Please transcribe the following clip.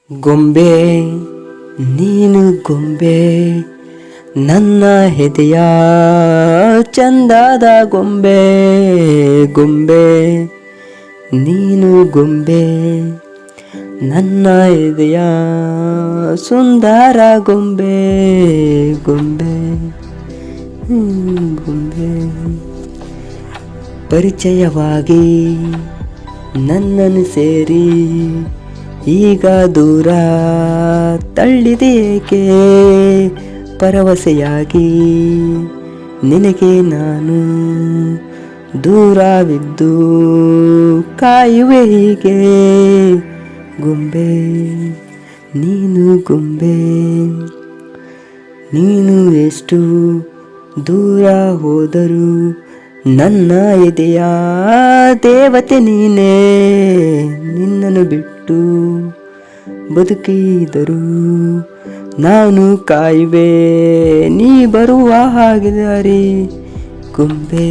ಗೊಂಬೆ ನೀನು ಗೊಂಬೆ, ನನ್ನ ಎದೆಯ ಚಂದದ ಗೊಂಬೆ. ಗೊಂಬೆ ನೀನು ಗೊಂಬೆ, ನನ್ನ ಎದೆಯ ಸುಂದರ ಗೊಂಬೆ. ಗೊಂಬೆ ಗೊಂಬೆ ಪರಿಚಯವಾಗಿ ನನ್ನನ್ನು ಸೇರಿ ಈಗ ದೂರ ತಳ್ಳಿದೇಕೆ. ಪರವಸೆಯಾಗಿ ನಿನಗೆ ನಾನು ದೂರವಿದ್ದು ಕಾಯುವೆ ಹೀಗೆ. ಗೊಂಬೆ ನೀನು ಗೊಂಬೆ, ನೀನು ಎಷ್ಟು ದೂರ ಹೋದರೂ ನನ್ನ ಎದೆಯ ದೇವತೆ ನೀನೇ. ನಿನ್ನನ್ನು ಬಿಟ್ಟು ಬದುಕಿದರೂ ನಾನು ಕಾಯುವೆ, ನೀ ಬರುವ ಹಾಗೆ ದಾರಿ. ಗೊಂಬೆ